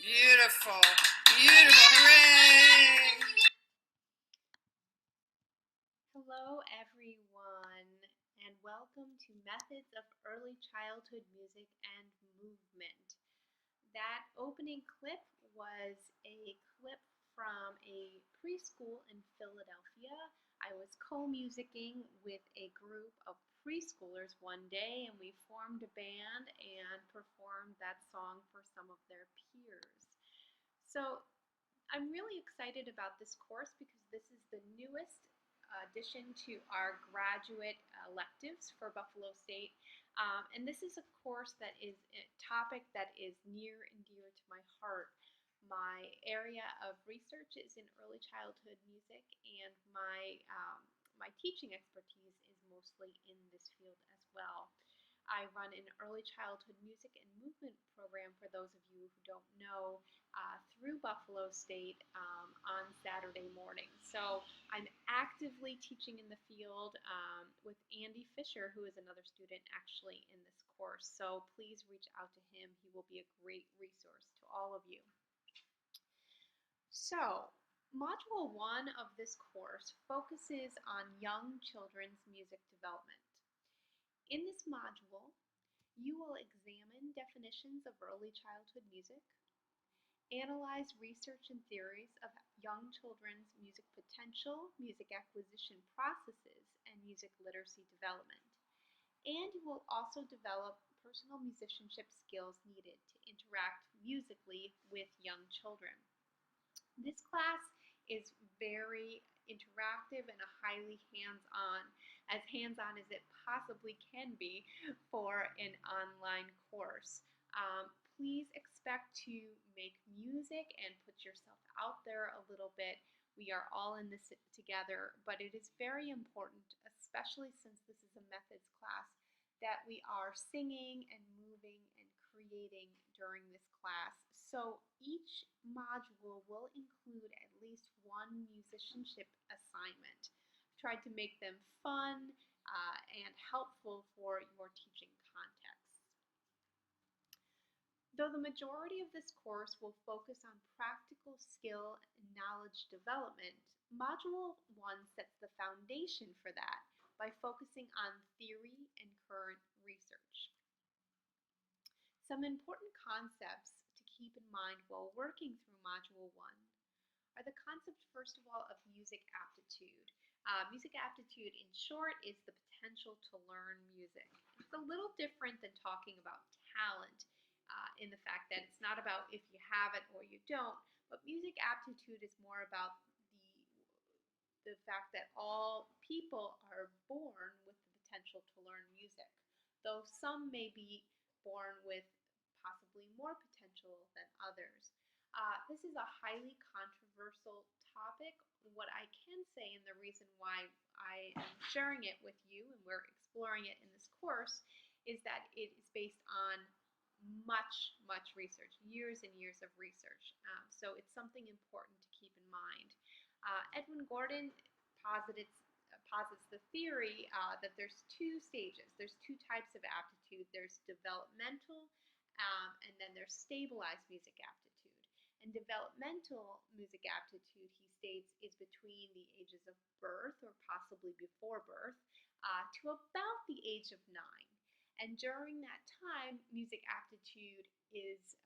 Beautiful. Beautiful. Hooray! Hello, everyone, and welcome to Methods of Early Childhood Music and Movement. That opening clip was a clip from a preschool in Philadelphia. I was co-musicking with a group of preschoolers one day, and we formed a band and performed that song for some of their peers. So I'm really excited about this course because this is the newest addition to our graduate electives for Buffalo State. And this is a course that is a topic that is near and dear to my heart. My area of research is in early childhood music, and my teaching expertise is mostly in this field as well. I run an early childhood music and movement program for those of you who don't know through Buffalo State on Saturday mornings. So I'm actively teaching in the field with Andy Fisher, who is another student actually in this course. So please reach out to him. He will be a great resource to all of you. So, Module 1 of this course focuses on young children's music development. In this module, you will examine definitions of early childhood music, analyze research and theories of young children's music potential, music acquisition processes, and music literacy development. And you will also develop personal musicianship skills needed to interact musically with young children. This class is very interactive and highly hands-on as it possibly can be for an online course. Please expect to make music and put yourself out there a little bit. We are all in this together, but it is very important, especially since this is a methods class, that we are singing and moving and creating during this class. So each module will include at least one musicianship assignment. I've tried to make them fun and helpful for your teaching context. Though the majority of this course will focus on practical skill and knowledge development, Module 1 sets the foundation for that by focusing on theory and current research. Some important concepts to keep in mind while working through Module 1 are the concept, first of all, of music aptitude. Music aptitude, in short, is the potential to learn music. It's a little different than talking about talent in the fact that it's not about if you have it or you don't, but music aptitude is more about the fact that all people are born with the potential to learn music, though some may be born with possibly more potential than others. This is a highly controversial topic. What I can say, and the reason why I am sharing it with you and we're exploring it in this course, is that it is based on much research, years and years of research. So it's something important to keep in mind. Edwin Gordon posits the theory that there's two stages. There's two types of aptitude. There's developmental and then there's stabilized music aptitude. And developmental music aptitude, he states, is between the ages of birth or possibly before birth to about the age of 9. And during that time, music aptitude is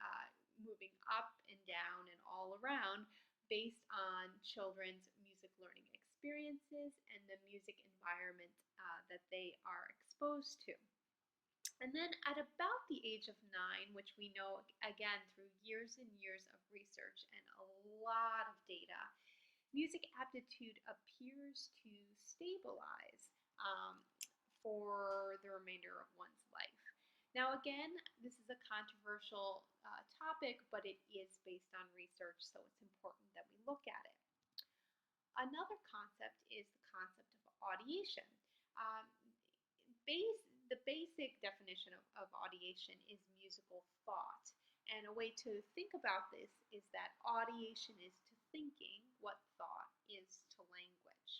moving up and down and all around based on children's music learning experiences and the music environment that they are exposed to. And then at about the age of 9, which we know again through years and years of research and a lot of data, music aptitude appears to stabilize for the remainder of one's life. Now, again, this is a controversial topic, but it is based on research, so it's important that we look at it. Another concept is the concept of audiation. Um, the basic definition of audiation is musical thought. And a way to think about this is that audiation is to thinking what thought is to language.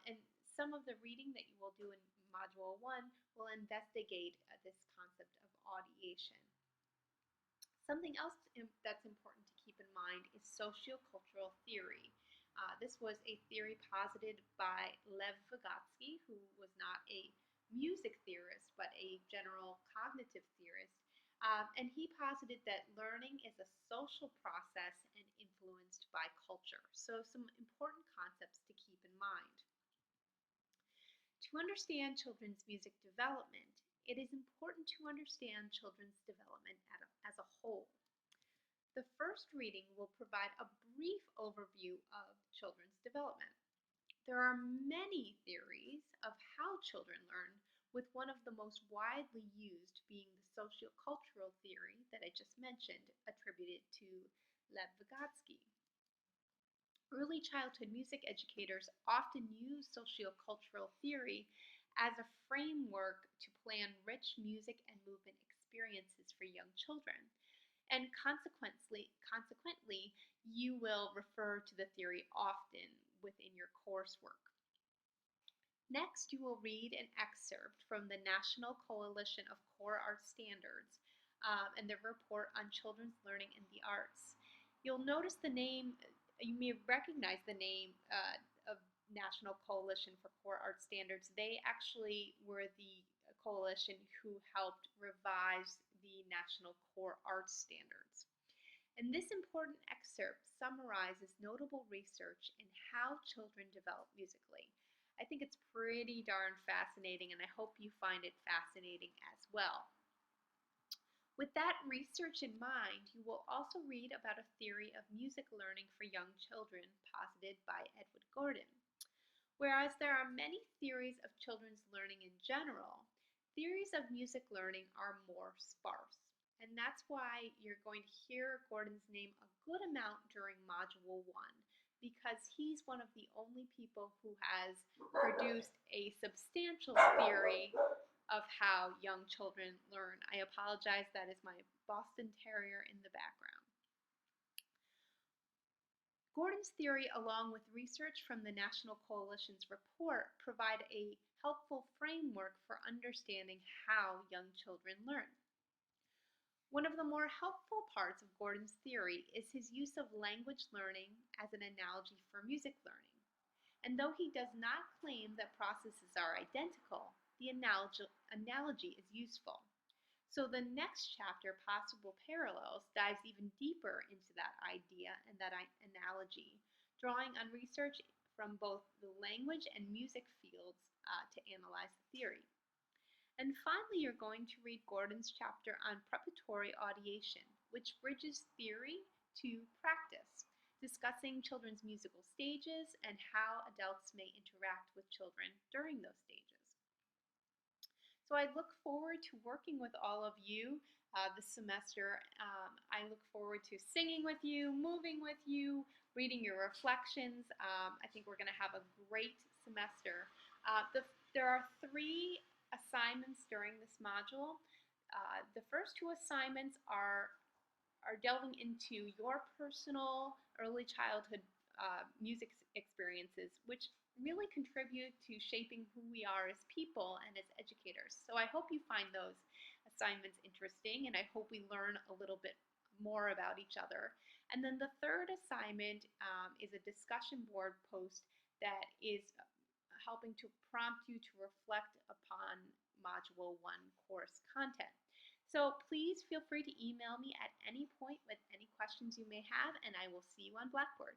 And some of the reading that you will do in Module 1 will investigate this concept of audiation. Something else that's important to keep in mind is sociocultural theory. This was a theory posited by Lev Vygotsky, who was not a music theorist but a general cognitive theorist. And he posited that learning is a social process and influenced by culture. So, some important concepts to keep in mind. To understand children's music development, it is important to understand children's development as a whole. The first reading will provide a brief overview of children's development. There are many theories of how children learn, with one of the most widely used being the sociocultural theory that I just mentioned, attributed to Lev Vygotsky. Early childhood music educators often use sociocultural theory as a framework to plan rich music and movement experiences for young children. And consequently, you will refer to the theory often within your coursework. Next, you will read an excerpt from the National Coalition of Core Art Standards and their report on children's learning in the arts. You'll notice the name, you may recognize the name of National Coalition for Core Art Standards. They actually were the coalition who helped revise the National Core Art Standards. And this important excerpt summarizes notable research in how children develop musically. I think it's pretty darn fascinating, and I hope you find it fascinating as well. With that research in mind, you will also read about a theory of music learning for young children posited by Edward Gordon. Whereas there are many theories of children's learning in general, theories of music learning are more sparse. And that's why you're going to hear Gordon's name a good amount during Module 1, because he's one of the only people who has produced a substantial theory of how young children learn. I apologize, that is my Boston Terrier in the background. Gordon's theory, along with research from the National Coalition's report, provide a helpful framework for understanding how young children learn. One of the more helpful parts of Gordon's theory is his use of language learning as an analogy for music learning. And though he does not claim that processes are identical, the analogy is useful. So the next chapter, Possible Parallels, dives even deeper into that idea and that analogy, drawing on research from both the language and music fields to analyze the theory. And finally, you're going to read Gordon's chapter on preparatory audiation, which bridges theory to practice, discussing children's musical stages and how adults may interact with children during those stages. So I look forward to working with all of you this semester. I look forward to singing with you, moving with you, reading your reflections. I think we're going to have a great semester. There are 3 assignments during this module. The first 2 assignments are delving into your personal early childhood music experiences, which really contribute to shaping who we are as people and as educators. So I hope you find those assignments interesting, and I hope we learn a little bit more about each other. And then the third assignment is a discussion board post that is helping to prompt you to reflect upon Module 1 course content. So please feel free to email me at any point with any questions you may have, and I will see you on Blackboard.